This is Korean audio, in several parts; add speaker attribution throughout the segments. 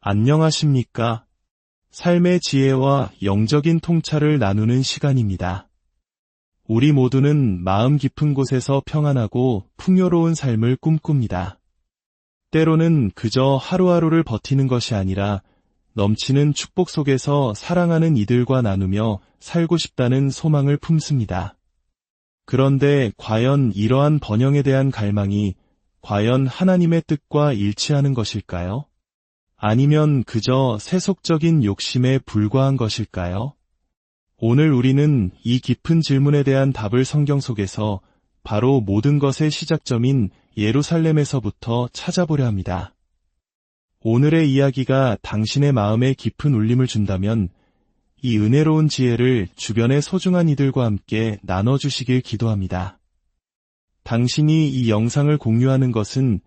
Speaker 1: 안녕하십니까? 삶의 지혜와 영적인 통찰을 나누는 시간입니다. 우리 모두는 마음 깊은 곳에서 평안하고 풍요로운 삶을 꿈꿉니다. 때로는 그저 하루하루를 버티는 것이 아니라 넘치는 축복 속에서 사랑하는 이들과 나누며 살고 싶다는 소망을 품습니다. 그런데 과연 이러한 번영에 대한 갈망이 과연 하나님의 뜻과 일치하는 것일까요? 아니면 그저 세속적인 욕심에 불과한 것일까요? 오늘 우리는 이 깊은 질문에 대한 답을 성경 속에서 바로 모든 것의 시작점인 예루살렘에서부터 찾아보려 합니다. 오늘의 이야기가 당신의 마음에 깊은 울림을 준다면 이 은혜로운 지혜를 주변의 소중한 이들과 함께 나눠주시길 기도합니다. 당신이 이 영상을 공유하는 것은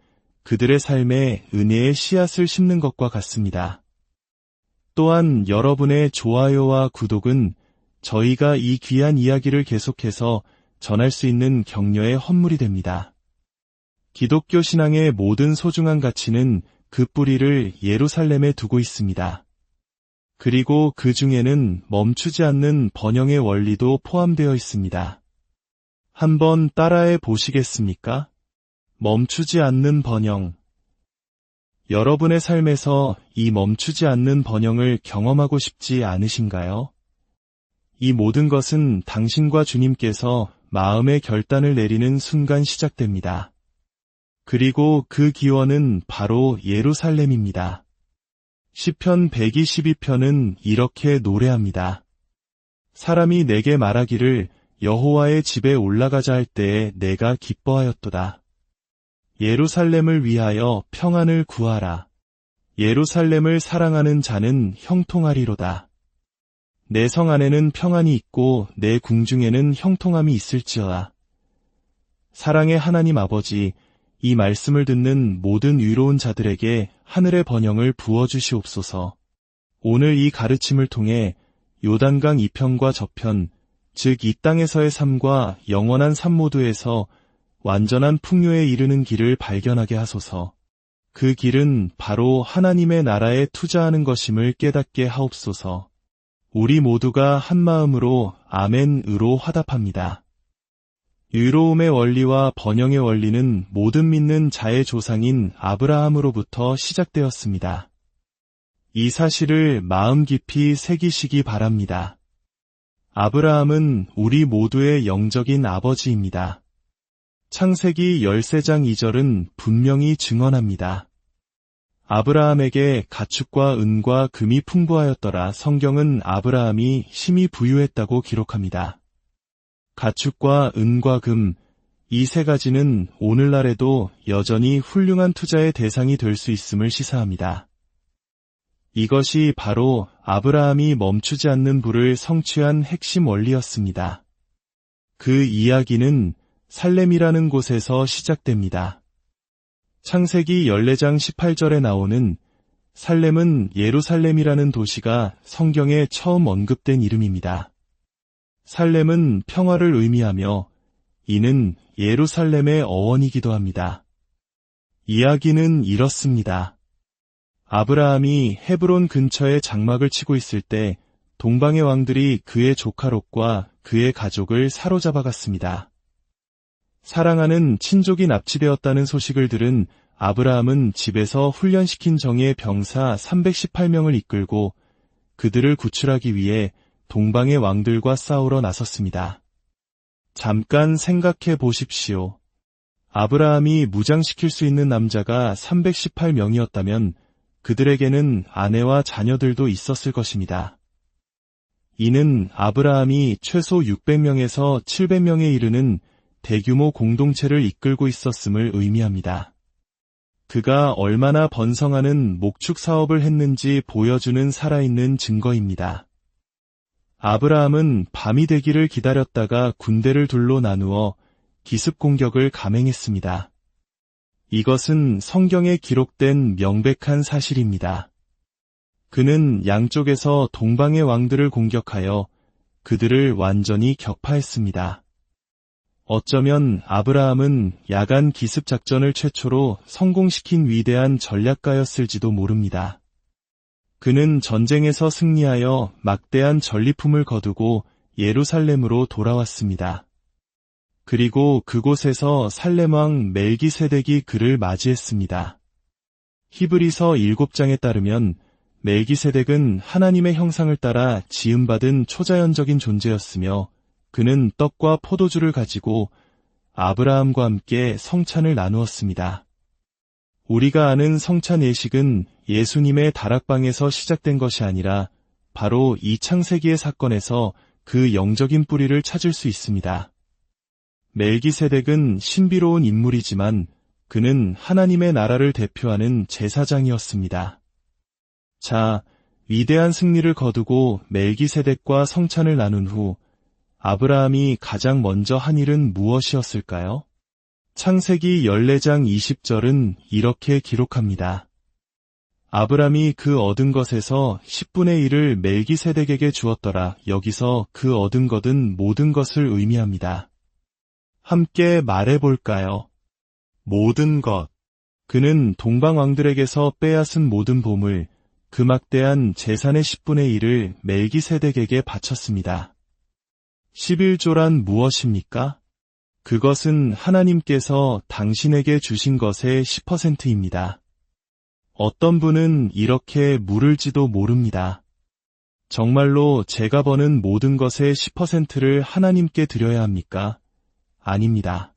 Speaker 1: 그들의 삶에 은혜의 씨앗을 심는 것과 같습니다. 또한 여러분의 좋아요와 구독은 저희가 이 귀한 이야기를 계속해서 전할 수 있는 격려의 헌물이 됩니다. 기독교 신앙의 모든 소중한 가치는 그 뿌리를 예루살렘에 두고 있습니다. 그리고 그 중에는 멈추지 않는 번영의 원리도 포함되어 있습니다. 한번 따라해 보시겠습니까? 멈추지 않는 번영. 여러분의 삶에서 이 멈추지 않는 번영을 경험하고 싶지 않으신가요? 이 모든 것은 당신과 주님께서 마음의 결단을 내리는 순간 시작됩니다. 그리고 그 기원은 바로 예루살렘입니다. 시편 122편은 이렇게 노래합니다. 사람이 내게 말하기를 여호와의 집에 올라가자 할 때에 내가 기뻐하였도다. 예루살렘을 위하여 평안을 구하라. 예루살렘을 사랑하는 자는 형통하리로다. 내 성 안에는 평안이 있고 내 궁중에는 형통함이 있을지어다. 사랑의 하나님 아버지, 이 말씀을 듣는 모든 의로운 자들에게 하늘의 번영을 부어주시옵소서. 오늘 이 가르침을 통해 요단강 이편과 저편, 즉 이 땅에서의 삶과 영원한 삶 모두에서 완전한 풍요에 이르는 길을 발견하게 하소서. 그 길은 바로 하나님의 나라에 투자하는 것임을 깨닫게 하옵소서. 우리 모두가 한 마음으로 아멘으로 화답합니다. 의로움의 원리와 번영의 원리는 모든 믿는 자의 조상인 아브라함으로부터 시작되었습니다. 이 사실을 마음 깊이 새기시기 바랍니다. 아브라함은 우리 모두의 영적인 아버지입니다. 창세기 13장 2절은 분명히 증언합니다. 아브라함에게 가축과 은과 금이 풍부하였더라. 성경은 아브라함이 심히 부유했다고 기록합니다. 가축과 은과 금, 이 세 가지는 오늘날에도 여전히 훌륭한 투자의 대상이 될 수 있음을 시사합니다. 이것이 바로 아브라함이 멈추지 않는 부를 성취한 핵심 원리였습니다. 그 이야기는 살렘이라는 곳에서 시작됩니다. 창세기 14장 18절에 나오는 살렘은 예루살렘이라는 도시가 성경에 처음 언급된 이름입니다. 살렘은 평화를 의미하며 이는 예루살렘의 어원이기도 합니다. 이야기는 이렇습니다. 아브라함이 헤브론 근처에 장막을 치고 있을 때 동방의 왕들이 그의 조카 롯과 그의 가족을 사로잡아갔습니다. 사랑하는 친족이 납치되었다는 소식을 들은 아브라함은 집에서 훈련시킨 정예의 병사 318명을 이끌고 그들을 구출하기 위해 동방의 왕들과 싸우러 나섰습니다. 잠깐 생각해 보십시오. 아브라함이 무장시킬 수 있는 남자가 318명이었다면 그들에게는 아내와 자녀들도 있었을 것입니다. 이는 아브라함이 최소 600명에서 700명에 이르는 대규모 공동체를 이끌고 있었음을 의미합니다. 그가 얼마나 번성하는 목축 사업을 했는지 보여주는 살아있는 증거입니다. 아브라함은 밤이 되기를 기다렸다가 군대를 둘로 나누어 기습 공격을 감행했습니다. 이것은 성경에 기록된 명백한 사실입니다. 그는 양쪽에서 동방의 왕들을 공격하여 그들을 완전히 격파했습니다. 어쩌면 아브라함은 야간 기습 작전을 최초로 성공시킨 위대한 전략가였을지도 모릅니다. 그는 전쟁에서 승리하여 막대한 전리품을 거두고 예루살렘으로 돌아왔습니다. 그리고 그곳에서 살렘왕 멜기세덱이 그를 맞이했습니다. 히브리서 7장에 따르면 멜기세덱은 하나님의 형상을 따라 지음받은 초자연적인 존재였으며 그는 떡과 포도주를 가지고 아브라함과 함께 성찬을 나누었습니다. 우리가 아는 성찬 예식은 예수님의 다락방에서 시작된 것이 아니라 바로 이 창세기의 사건에서 그 영적인 뿌리를 찾을 수 있습니다. 멜기세덱은 신비로운 인물이지만 그는 하나님의 나라를 대표하는 제사장이었습니다. 자, 위대한 승리를 거두고 멜기세덱과 성찬을 나눈 후 아브라함이 가장 먼저 한 일은 무엇이었을까요? 창세기 14장 20절은 이렇게 기록합니다. 아브라함이 그 얻은 것에서 10분의 1을 멜기세덱에게 주었더라. 여기서 그 얻은 것은 모든 것을 의미합니다. 함께 말해볼까요? 모든 것. 그는 동방왕들에게서 빼앗은 모든 보물, 그 막대한 재산의 10분의 1을 멜기세덱에게 바쳤습니다. 11조란 무엇입니까? 그것은 하나님께서 당신에게 주신 것의 10%입니다. 어떤 분은 이렇게 물을지도 모릅니다. 정말로 제가 버는 모든 것의 10%를 하나님께 드려야 합니까? 아닙니다.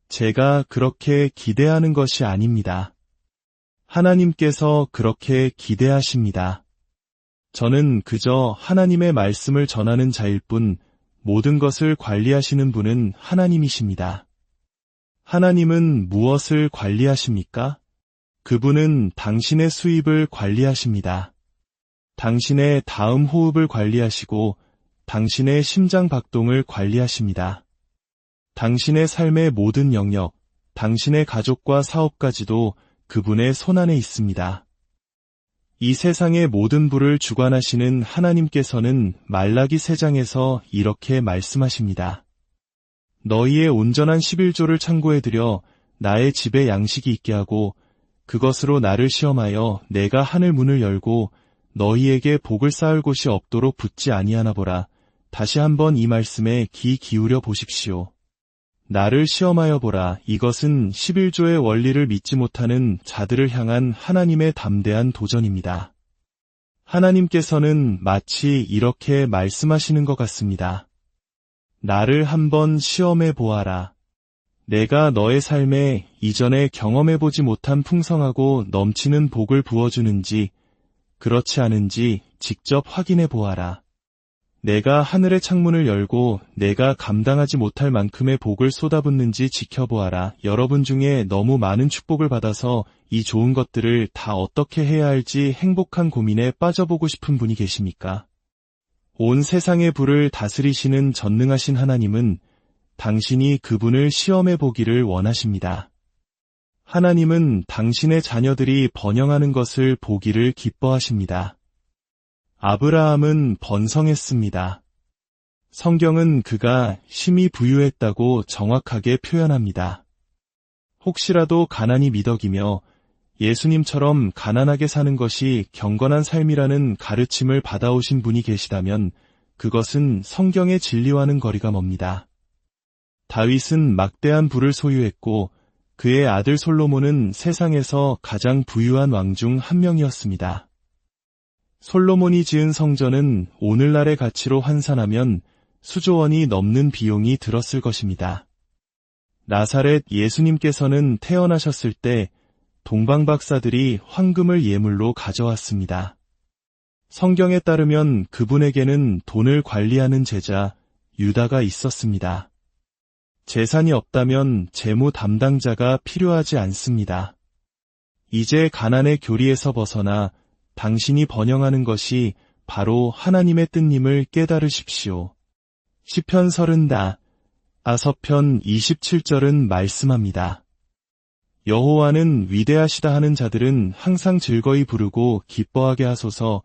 Speaker 1: 제가 그렇게 기대하는 것이 아닙니다. 하나님께서 그렇게 기대하십니다. 저는 그저 하나님의 말씀을 전하는 자일 뿐 모든 것을 관리하시는 분은 하나님이십니다. 하나님은 무엇을 관리하십니까? 그분은 당신의 수입을 관리하십니다. 당신의 다음 호흡을 관리하시고 당신의 심장 박동을 관리하십니다. 당신의 삶의 모든 영역, 당신의 가족과 사업까지도 그분의 손안에 있습니다. 이 세상의 모든 부를 주관하시는 하나님께서는 말라기 3장에서 이렇게 말씀하십니다. 너희의 온전한 11조를 창고해드려 나의 집에 양식이 있게 하고 그것으로 나를 시험하여 내가 하늘 문을 열고 너희에게 복을 쌓을 곳이 없도록 붙지 아니하나 보라. 다시 한번 이 말씀에 귀 기울여 보십시오. 나를 시험하여 보라. 이것은 11조의 원리를 믿지 못하는 자들을 향한 하나님의 담대한 도전입니다. 하나님께서는 마치 이렇게 말씀하시는 것 같습니다. 나를 한번 시험해 보아라. 내가 너의 삶에 이전에 경험해보지 못한 풍성하고 넘치는 복을 부어주는지 그렇지 않은지 직접 확인해 보아라. 내가 하늘의 창문을 열고 내가 감당하지 못할 만큼의 복을 쏟아붓는지 지켜보아라. 여러분 중에 너무 많은 축복을 받아서 이 좋은 것들을 다 어떻게 해야 할지 행복한 고민에 빠져보고 싶은 분이 계십니까? 온 세상의 부를 다스리시는 전능하신 하나님은 당신이 그분을 시험해 보기를 원하십니다. 하나님은 당신의 자녀들이 번영하는 것을 보기를 기뻐하십니다. 아브라함은 번성했습니다. 성경은 그가 심히 부유했다고 정확하게 표현합니다. 혹시라도 가난이 미덕이며 예수님처럼 가난하게 사는 것이 경건한 삶이라는 가르침을 받아오신 분이 계시다면 그것은 성경의 진리와는 거리가 멉니다. 다윗은 막대한 부를 소유했고 그의 아들 솔로몬은 세상에서 가장 부유한 왕 중 한 명이었습니다. 솔로몬이 지은 성전은 오늘날의 가치로 환산하면 수조 원이 넘는 비용이 들었을 것입니다. 나사렛 예수님께서는 태어나셨을 때 동방박사들이 황금을 예물로 가져왔습니다. 성경에 따르면 그분에게는 돈을 관리하는 제자 유다가 있었습니다. 재산이 없다면 재무 담당자가 필요하지 않습니다. 이제 가난의 교리에서 벗어나 당신이 번영하는 것이 바로 하나님의 뜻임을 깨달으십시오. 시편 30편 27절은 말씀합니다. 여호와는 위대하시다 하는 자들은 항상 즐거이 부르고 기뻐하게 하소서.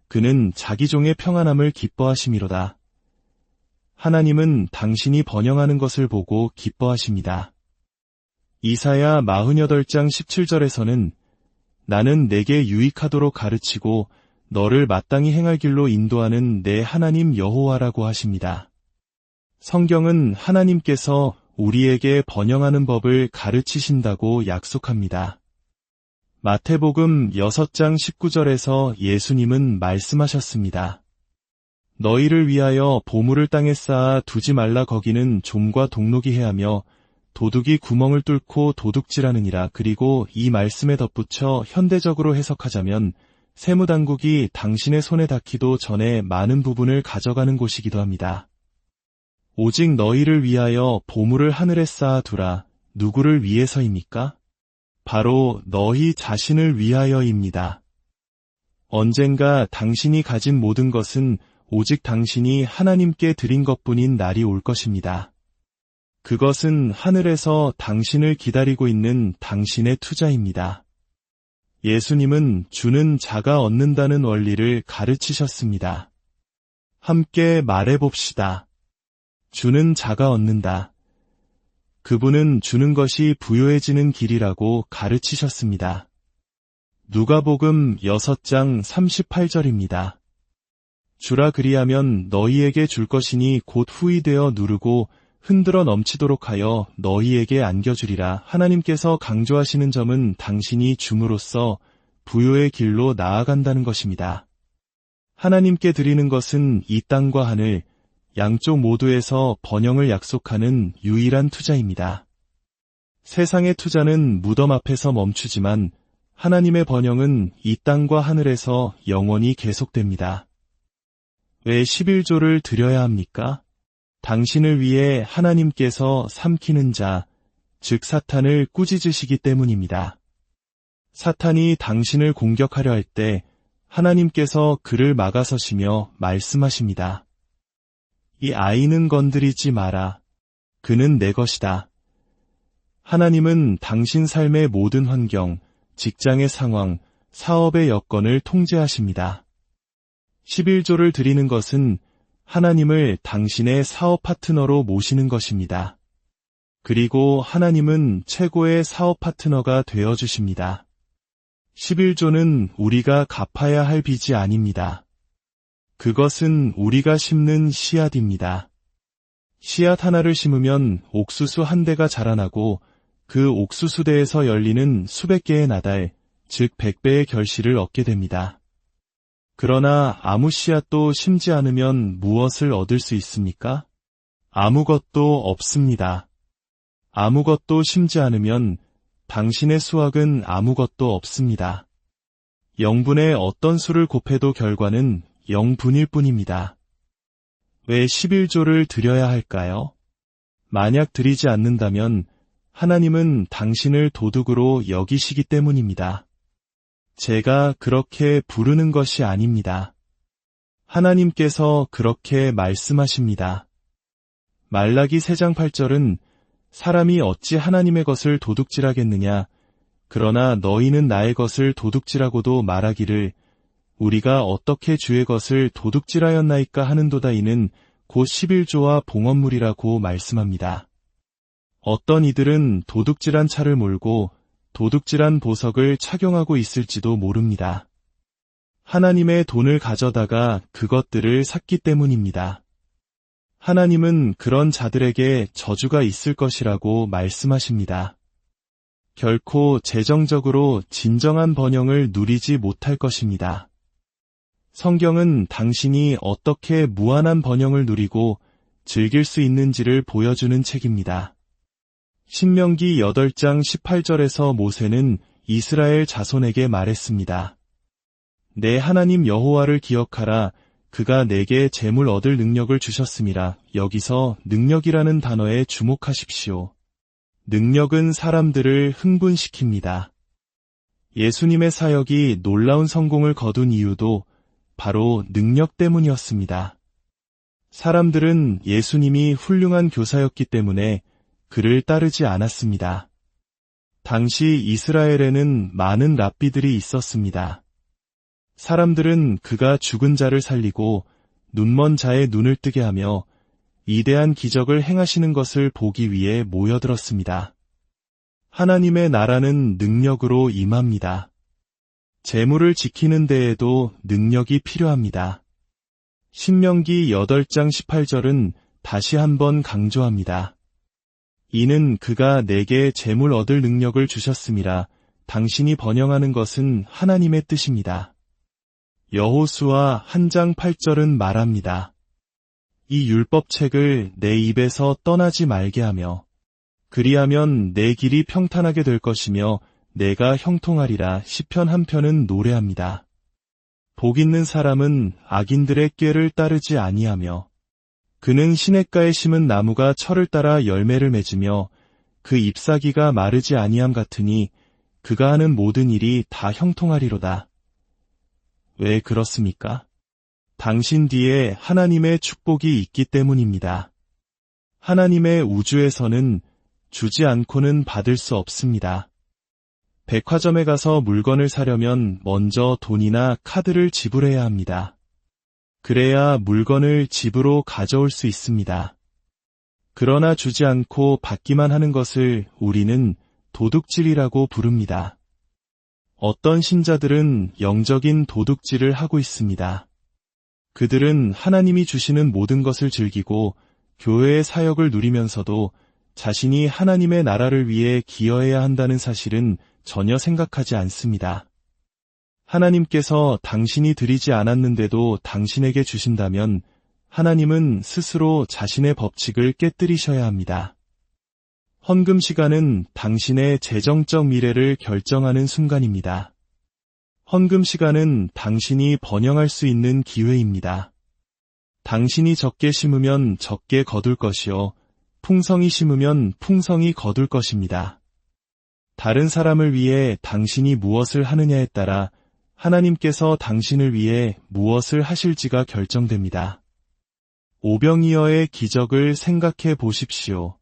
Speaker 1: 그는 자기 종의 평안함을 기뻐하심이로다. 하나님은 당신이 번영하는 것을 보고 기뻐하십니다. 이사야 48장 17절에서는 나는 내게 유익하도록 가르치고 너를 마땅히 행할 길로 인도하는 내 하나님 여호와라고 하십니다. 성경은 하나님께서 우리에게 번영하는 법을 가르치신다고 약속합니다. 마태복음 6장 19절에서 예수님은 말씀하셨습니다. 너희를 위하여 보물을 땅에 쌓아 두지 말라. 거기는 좀과 동록이 해하며 도둑이 구멍을 뚫고 도둑질하느니라. 그리고 이 말씀에 덧붙여 현대적으로 해석하자면 세무당국이 당신의 손에 닿기도 전에 많은 부분을 가져가는 곳이기도 합니다. 오직 너희를 위하여 보물을 하늘에 쌓아두라. 누구를 위해서입니까? 바로 너희 자신을 위하여입니다. 언젠가 당신이 가진 모든 것은 오직 당신이 하나님께 드린 것뿐인 날이 올 것입니다. 그것은 하늘에서 당신을 기다리고 있는 당신의 투자입니다. 예수님은 주는 자가 얻는다는 원리를 가르치셨습니다. 함께 말해봅시다. 주는 자가 얻는다. 그분은 주는 것이 부요해지는 길이라고 가르치셨습니다. 누가복음 6장 38절입니다. 주라 그리하면 너희에게 줄 것이니 곧 후히 되어 누르고 흔들어 넘치도록 하여 너희에게 안겨주리라. 하나님께서 강조하시는 점은 당신이 줌으로써 부요의 길로 나아간다는 것입니다. 하나님께 드리는 것은 이 땅과 하늘, 양쪽 모두에서 번영을 약속하는 유일한 투자입니다. 세상의 투자는 무덤 앞에서 멈추지만 하나님의 번영은 이 땅과 하늘에서 영원히 계속됩니다. 왜 11조를 드려야 합니까? 당신을 위해 하나님께서 삼키는 자, 즉 사탄을 꾸짖으시기 때문입니다. 사탄이 당신을 공격하려 할 때 하나님께서 그를 막아서시며 말씀하십니다. 이 아이는 건드리지 마라. 그는 내 것이다. 하나님은 당신 삶의 모든 환경, 직장의 상황, 사업의 여건을 통제하십니다. 11조를 드리는 것은 하나님을 당신의 사업 파트너로 모시는 것입니다. 그리고 하나님은 최고의 사업 파트너가 되어주십니다. 11조는 우리가 갚아야 할 빚이 아닙니다. 그것은 우리가 심는 씨앗입니다. 씨앗 하나를 심으면 옥수수 한 대가 자라나고 그 옥수수대에서 열리는 수백 개의 나달, 즉 100배의 결실을 얻게 됩니다. 그러나 아무 씨앗도 심지 않으면 무엇을 얻을 수 있습니까? 아무것도 없습니다. 아무것도 심지 않으면 당신의 수확은 아무것도 없습니다. 0분의 어떤 수를 곱해도 결과는 0분일 뿐입니다. 왜 11조를 드려야 할까요? 만약 드리지 않는다면 하나님은 당신을 도둑으로 여기시기 때문입니다. 제가 그렇게 부르는 것이 아닙니다. 하나님께서 그렇게 말씀하십니다. 말라기 3장 8절은 사람이 어찌 하나님의 것을 도둑질하겠느냐. 그러나 너희는 나의 것을 도둑질하고도 말하기를 우리가 어떻게 주의 것을 도둑질하였나이까 하는도다. 이는 곧 11조와 봉헌물이라고 말씀합니다. 어떤 이들은 도둑질한 차를 몰고 도둑질한 보석을 착용하고 있을지도 모릅니다. 하나님의 돈을 가져다가 그것들을 샀기 때문입니다. 하나님은 그런 자들에게 저주가 있을 것이라고 말씀하십니다. 결코 재정적으로 진정한 번영을 누리지 못할 것입니다. 성경은 당신이 어떻게 무한한 번영을 누리고 즐길 수 있는지를 보여주는 책입니다. 신명기 8장 18절에서 모세는 이스라엘 자손에게 말했습니다. 내 하나님 여호와를 기억하라. 그가 내게 재물 얻을 능력을 주셨음이라. 여기서 능력이라는 단어에 주목하십시오. 능력은 사람들을 흥분시킵니다. 예수님의 사역이 놀라운 성공을 거둔 이유도 바로 능력 때문이었습니다. 사람들은 예수님이 훌륭한 교사였기 때문에 그를 따르지 않았습니다. 당시 이스라엘에는 많은 랍비들이 있었습니다. 사람들은 그가 죽은 자를 살리고 눈먼 자의 눈을 뜨게 하며 위대한 기적을 행하시는 것을 보기 위해 모여들었습니다. 하나님의 나라는 능력으로 임합니다. 재물을 지키는 데에도 능력이 필요합니다. 신명기 8장 18절은 다시 한번 강조합니다. 이는 그가 내게 재물 얻을 능력을 주셨음이라. 당신이 번영하는 것은 하나님의 뜻입니다. 여호수아 1장 8절은 말합니다. 이 율법책을 내 입에서 떠나지 말게 하며 그리하면 내 길이 평탄하게 될 것이며 내가 형통하리라. 시편 한 편은 노래합니다. 복 있는 사람은 악인들의 꾀를 따르지 아니하며 그는 시냇가에 심은 나무가 철을 따라 열매를 맺으며 그 잎사귀가 마르지 아니함 같으니 그가 하는 모든 일이 다 형통하리로다. 왜 그렇습니까? 당신 뒤에 하나님의 축복이 있기 때문입니다. 하나님의 우주에서는 주지 않고는 받을 수 없습니다. 백화점에 가서 물건을 사려면 먼저 돈이나 카드를 지불해야 합니다. 그래야 물건을 집으로 가져올 수 있습니다. 그러나 주지 않고 받기만 하는 것을 우리는 도둑질이라고 부릅니다. 어떤 신자들은 영적인 도둑질을 하고 있습니다. 그들은 하나님이 주시는 모든 것을 즐기고 교회의 사역을 누리면서도 자신이 하나님의 나라를 위해 기여해야 한다는 사실은 전혀 생각하지 않습니다. 하나님께서 당신이 드리지 않았는데도 당신에게 주신다면 하나님은 스스로 자신의 법칙을 깨뜨리셔야 합니다. 헌금 시간은 당신의 재정적 미래를 결정하는 순간입니다. 헌금 시간은 당신이 번영할 수 있는 기회입니다. 당신이 적게 심으면 적게 거둘 것이요, 풍성히 심으면 풍성히 거둘 것입니다. 다른 사람을 위해 당신이 무엇을 하느냐에 따라 하나님께서 당신을 위해 무엇을 하실지가 결정됩니다. 오병이어의 기적을 생각해 보십시오.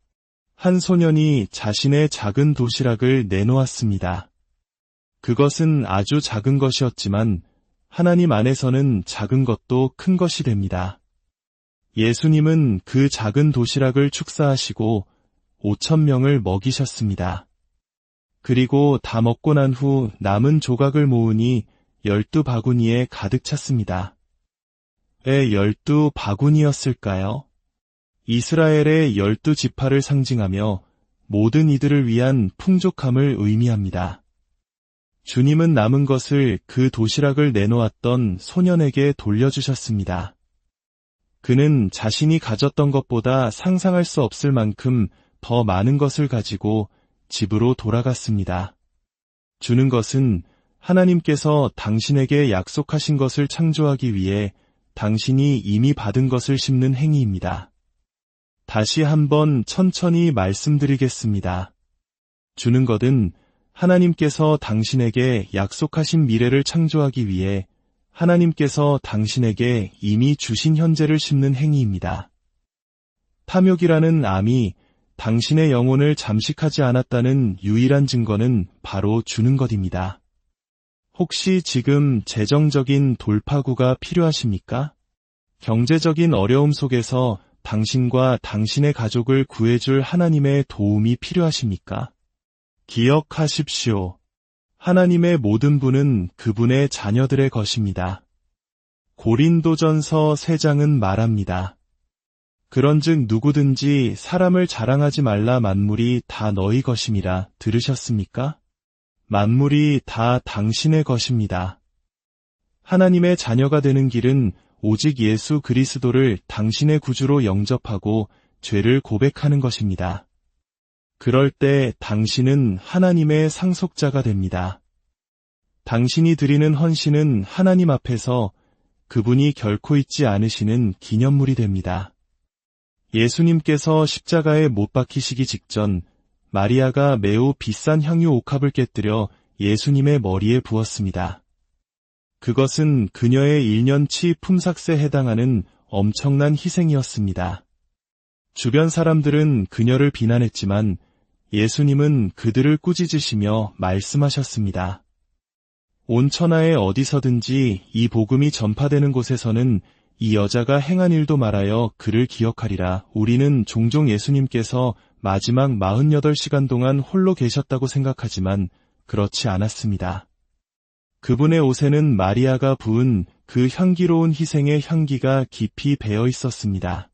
Speaker 1: 한 소년이 자신의 작은 도시락을 내놓았습니다. 그것은 아주 작은 것이었지만 하나님 안에서는 작은 것도 큰 것이 됩니다. 예수님은 그 작은 도시락을 축사하시고 5,000명을 먹이셨습니다. 그리고 다 먹고 난 후 남은 조각을 모으니 12바구니에 가득 찼습니다. 왜 12바구니였을까요? 이스라엘의 12지파를 상징하며 모든 이들을 위한 풍족함을 의미합니다. 주님은 남은 것을 그 도시락을 내놓았던 소년에게 돌려주셨습니다. 그는 자신이 가졌던 것보다 상상할 수 없을 만큼 더 많은 것을 가지고 집으로 돌아갔습니다. 주는 것은 하나님께서 당신에게 약속하신 것을 창조하기 위해 당신이 이미 받은 것을 심는 행위입니다. 다시 한번 천천히 말씀드리겠습니다. 주는 것은 하나님께서 당신에게 약속하신 미래를 창조하기 위해 하나님께서 당신에게 이미 주신 현재를 심는 행위입니다. 탐욕이라는 암이 당신의 영혼을 잠식하지 않았다는 유일한 증거는 바로 주는 것입니다. 혹시 지금 재정적인 돌파구가 필요하십니까? 경제적인 어려움 속에서 당신과 당신의 가족을 구해줄 하나님의 도움이 필요하십니까? 기억하십시오. 하나님의 모든 분은 그분의 자녀들의 것입니다. 고린도전서 3장은 말합니다. 그런즉 누구든지 사람을 자랑하지 말라. 만물이 다 너희 것임이라. 들으셨습니까? 만물이 다 당신의 것입니다. 하나님의 자녀가 되는 길은 오직 예수 그리스도를 당신의 구주로 영접하고 죄를 고백하는 것입니다. 그럴 때 당신은 하나님의 상속자가 됩니다. 당신이 드리는 헌신은 하나님 앞에서 그분이 결코 잊지 않으시는 기념물이 됩니다. 예수님께서 십자가에 못 박히시기 직전 마리아가 매우 비싼 향유 옥합을 깨뜨려 예수님의 머리에 부었습니다. 그것은 그녀의 1년치 품삯에 해당하는 엄청난 희생이었습니다. 주변 사람들은 그녀를 비난했지만 예수님은 그들을 꾸짖으시며 말씀하셨습니다. 온 천하에 어디서든지 이 복음이 전파되는 곳에서는 이 여자가 행한 일도 말하여 그를 기억하리라. 우리는 종종 예수님께서 마지막 48시간 동안 홀로 계셨다고 생각하지만 그렇지 않았습니다. 그분의 옷에는 마리아가 부은 그 향기로운 희생의 향기가 깊이 배어 있었습니다.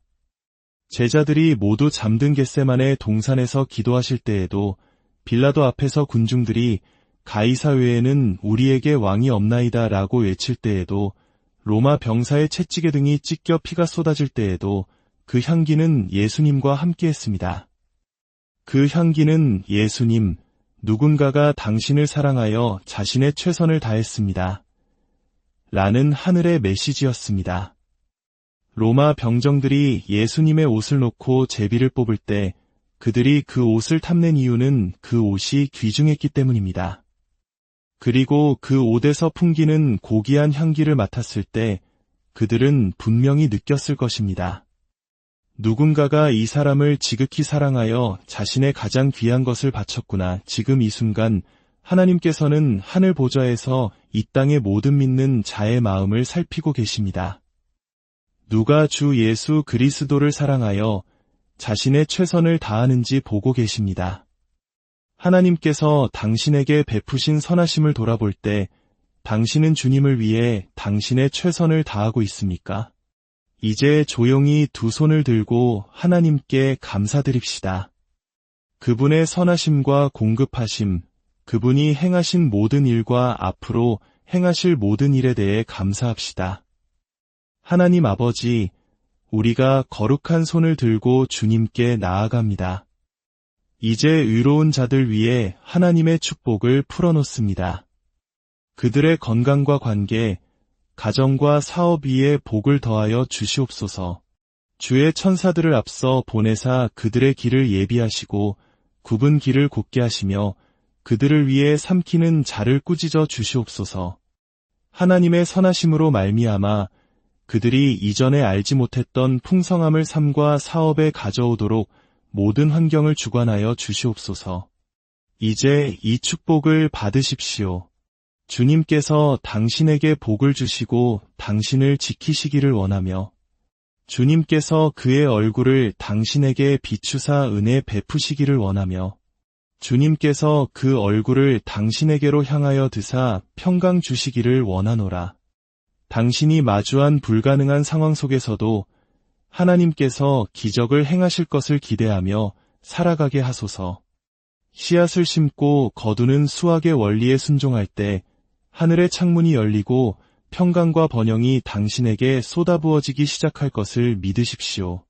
Speaker 1: 제자들이 모두 잠든 겟세마네 동산에서 기도하실 때에도 빌라도 앞에서 군중들이 가이사 외에는 우리에게 왕이 없나이다 라고 외칠 때에도 로마 병사의 채찍에 등이 찢겨 피가 쏟아질 때에도 그 향기는 예수님과 함께했습니다. 그 향기는 예수님, 누군가가 당신을 사랑하여 자신의 최선을 다했습니다. 라는 하늘의 메시지였습니다. 로마 병정들이 예수님의 옷을 놓고 제비를 뽑을 때 그들이 그 옷을 탐낸 이유는 그 옷이 귀중했기 때문입니다. 그리고 그 옷에서 풍기는 고귀한 향기를 맡았을 때 그들은 분명히 느꼈을 것입니다. 누군가가 이 사람을 지극히 사랑하여 자신의 가장 귀한 것을 바쳤구나. 지금 이 순간 하나님께서는 하늘 보좌에서 이 땅의 모든 믿는 자의 마음을 살피고 계십니다. 누가 주 예수 그리스도를 사랑하여 자신의 최선을 다하는지 보고 계십니다. 하나님께서 당신에게 베푸신 선하심을 돌아볼 때 당신은 주님을 위해 당신의 최선을 다하고 있습니까? 이제 조용히 두 손을 들고 하나님께 감사드립시다. 그분의 선하심과 공급하심, 그분이 행하신 모든 일과 앞으로 행하실 모든 일에 대해 감사합시다. 하나님 아버지, 우리가 거룩한 손을 들고 주님께 나아갑니다. 이제 의로운 자들 위에 하나님의 축복을 풀어놓습니다. 그들의 건강과 관계, 가정과 사업 위에 복을 더하여 주시옵소서. 주의 천사들을 앞서 보내사 그들의 길을 예비하시고 굽은 길을 곧게 하시며 그들을 위해 삼키는 자를 꾸짖어 주시옵소서. 하나님의 선하심으로 말미암아 그들이 이전에 알지 못했던 풍성함을 삶과 사업에 가져오도록 모든 환경을 주관하여 주시옵소서. 이제 이 축복을 받으십시오. 주님께서 당신에게 복을 주시고 당신을 지키시기를 원하며 주님께서 그의 얼굴을 당신에게 비추사 은혜 베푸시기를 원하며 주님께서 그 얼굴을 당신에게로 향하여 드사 평강 주시기를 원하노라. 당신이 마주한 불가능한 상황 속에서도 하나님께서 기적을 행하실 것을 기대하며 살아가게 하소서. 씨앗을 심고 거두는 수학의 원리에 순종할 때 하늘의 창문이 열리고 평강과 번영이 당신에게 쏟아부어지기 시작할 것을 믿으십시오.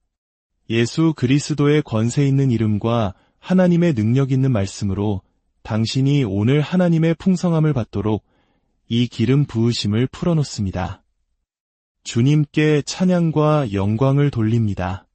Speaker 1: 예수 그리스도의 권세 있는 이름과 하나님의 능력 있는 말씀으로 당신이 오늘 하나님의 풍성함을 받도록 이 기름 부으심을 풀어놓습니다. 주님께 찬양과 영광을 돌립니다.